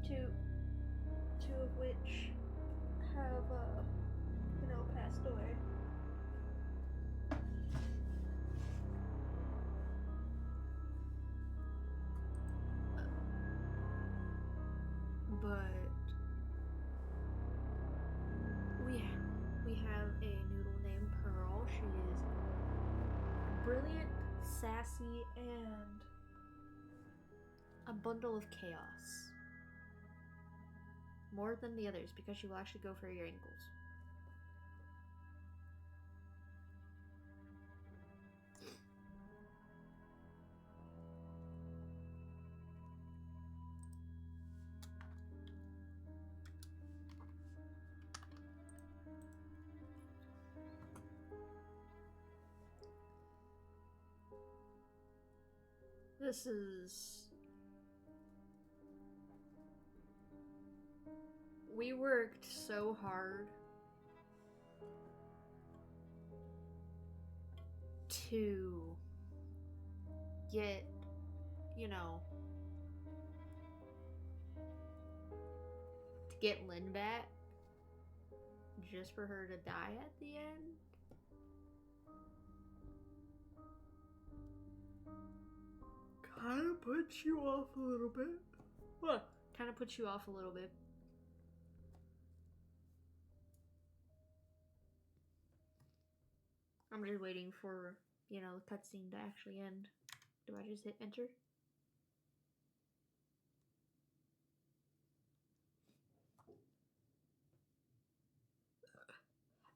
two of which have, passed away. But we have a noodle named Pearl. She is brilliant, sassy, and a bundle of chaos. More than the others, because she will actually go for your ankles. This is... We worked so hard to get, to get Lynn back, just for her to die at the end. Kind of puts you off a little bit. What? Kind of puts you off a little bit. I'm just waiting for, the cutscene to actually end. Do I just hit enter?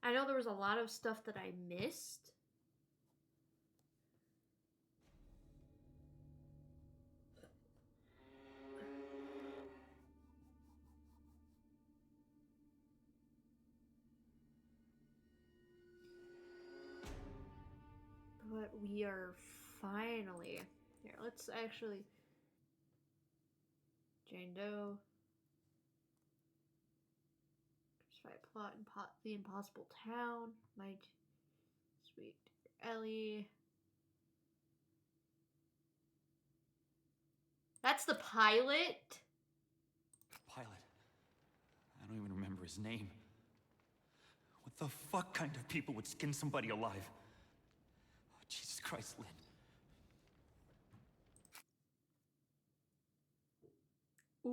I know there was a lot of stuff that I missed. But we are finally... Here, let's actually... Jane Doe. Fight plot in the Impossible Town. My sweet Ellie. That's the pilot? Pilot? I don't even remember his name. What the fuck kind of people would skin somebody alive? Oh, Jesus Christ, Lynn.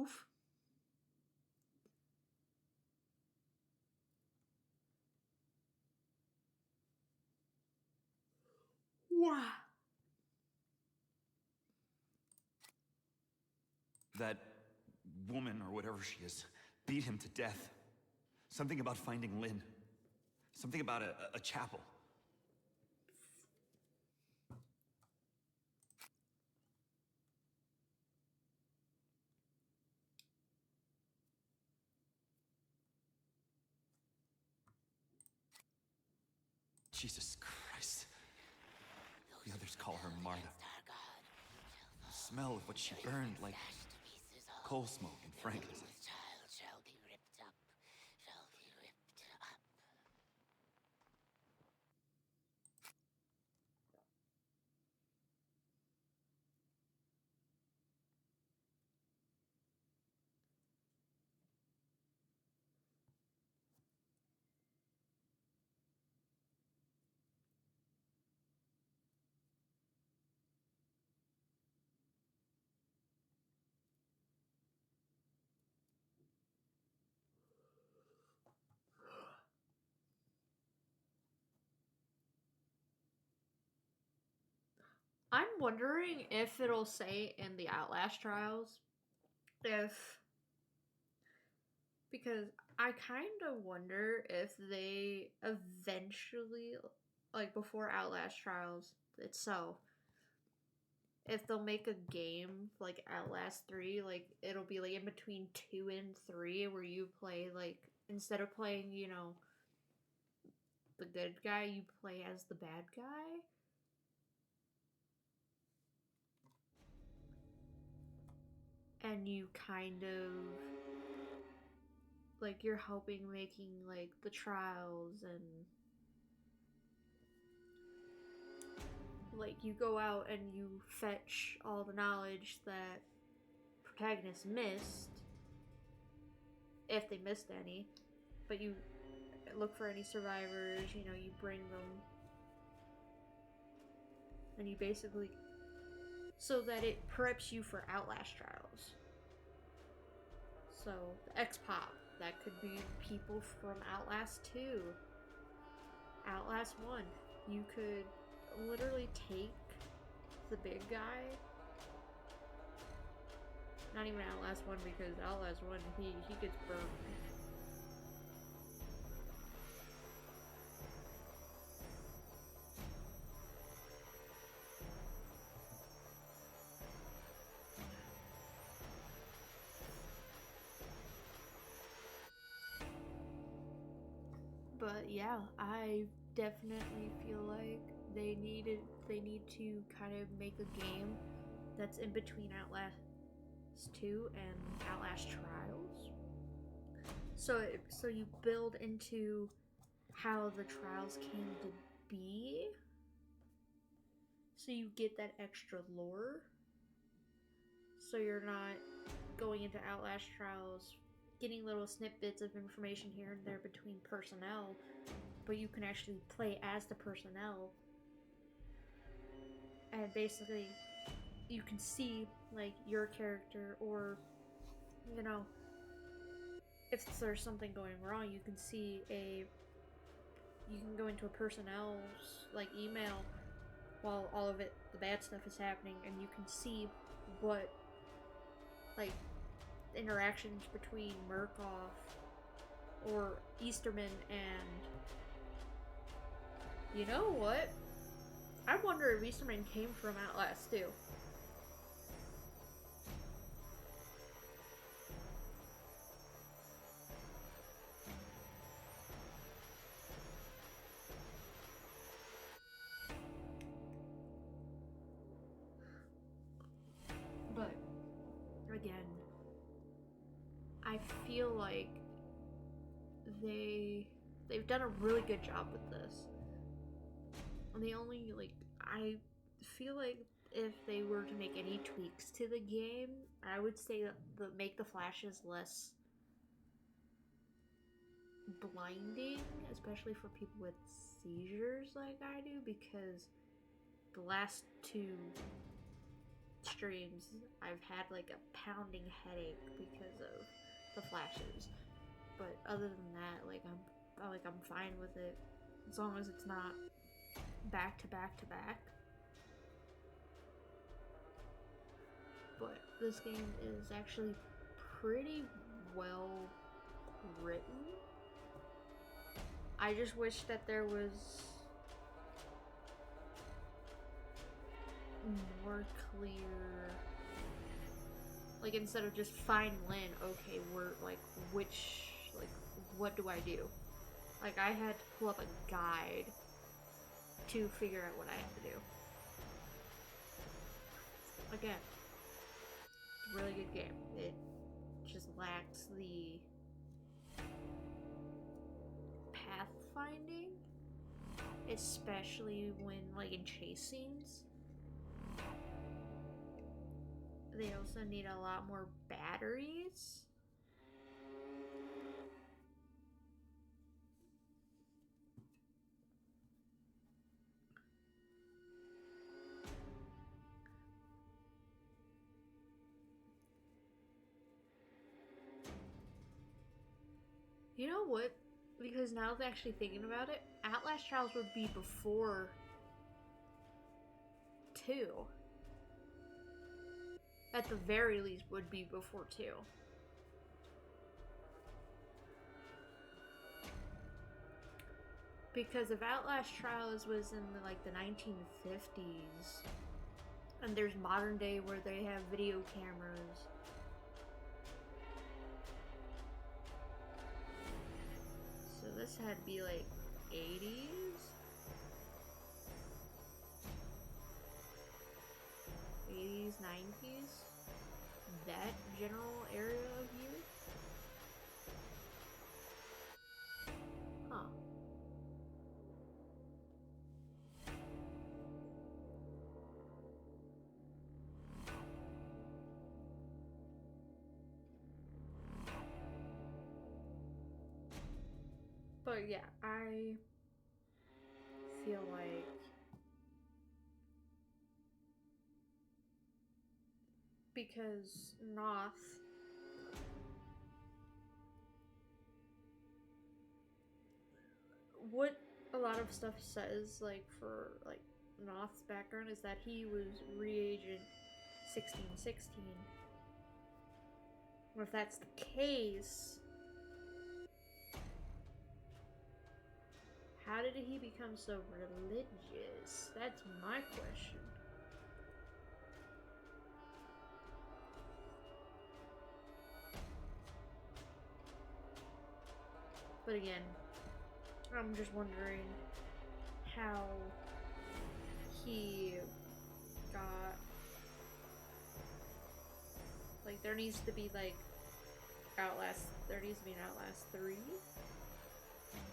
Oof. Wow. That woman, or whatever she is, beat him to death. Something about finding Lynn. Something about a chapel. Jesus Christ. The others call her Marta. The smell of what she burned, like coal smoke and frankincense. Shall be ripped up. Shall be ripped up. I'm wondering if it'll say in the Outlast trials if... Because I kind of wonder if they eventually, like before Outlast trials itself, if they'll make a game like Outlast 3, like it'll be like in between 2 and 3 where you play like, instead of playing, the good guy, you play as the bad guy. And you kind of, like, you're helping making, like, the trials, and, like, you go out and you fetch all the knowledge that protagonist missed, if they missed any. But you look for any survivors, you know, you bring them. And you basically... So that it preps you for Outlast trials. So, the X-Pop. That could be people from Outlast 2. Outlast 1. You could literally take the big guy. Not even Outlast 1, because Outlast 1, he gets burned. But yeah, I definitely feel like they need to kind of make a game that's in between Outlast 2 and Outlast Trials. So you build into how the trials came to be. So you get that extra lore. So you're not going into Outlast Trials getting little snippets of information here and there between personnel, but you can actually play as the personnel. And basically you can see like your character, or you know, if there's something going wrong, you can go into a personnel's like email while all of it, the bad stuff is happening, and you can see what like interactions between Murkoff or Easterman and... You know what? I wonder if Easterman came from Outlast too. But again, I feel like they've done a really good job with this. And the only, like, I feel like if they were to make any tweaks to the game, I would say that make the flashes less blinding, especially for people with seizures like I do, because the last 2 streams I've had like a pounding headache because of the flashes. But other than that, like I'm fine with it as long as it's not back to back to back. But this game is actually pretty well written. I just wish that there was more clear, like, instead of just find Lynn, okay, we're like, what do I do? Like, I had to pull up a guide to figure out what I had to do. Again, really good game. It just lacks the pathfinding, especially when, like, in chase scenes. They also need a lot more batteries. You know what? Because now I'm actually thinking about it, Outlast Trials would be before 2. At the very least, would be before 2. Because if Outlast Trials was in the 1950s, and there's modern day where they have video cameras, so this had to be like 80s? 80s, 90s? That general area of years? Huh. But yeah, I feel like because Noth what a lot of stuff says, like for like Noth's background, is that he was reagent 1616. Well, if that's the case, how did he become so religious? That's my question. But again, I'm just wondering how he got, like, there needs to be like there needs to be an Outlast 3,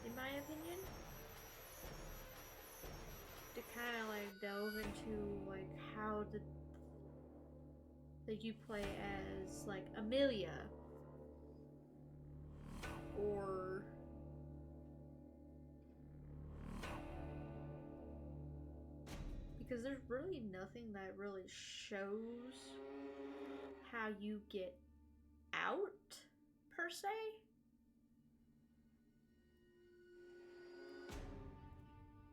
in my opinion, to kind of like delve into like how did like you play as like Amelia, or because there's really nothing that really shows how you get out per se.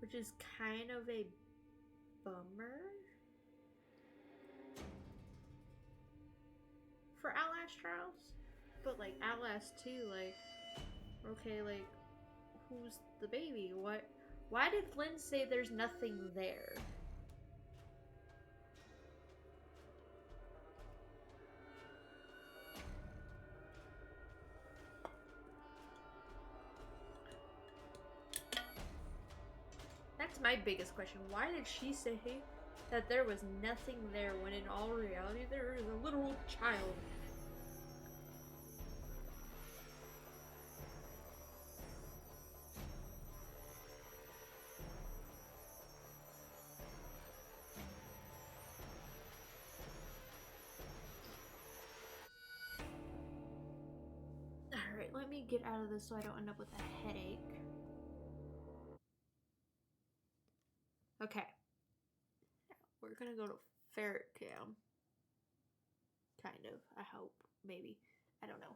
Which is kind of a bummer for Outlast Trials. But like Outlast 2, like, okay, like, who's the baby? Why did Lynn say there's nothing there? That's my biggest question. Why did she say that there was nothing there when in all reality there is a literal child? Alright, let me get out of this so I don't end up with a headache. Okay. Now, we're gonna go to Ferret Cam. Kind of. I hope. Maybe. I don't know.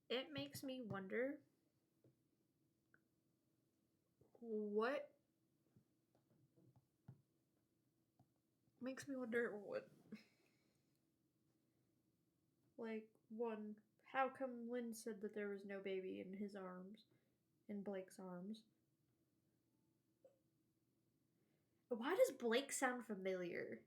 It makes me wonder what like, one, how come Lynn said that there was no baby in his arms, in Blake's arms? Why does Blake sound familiar?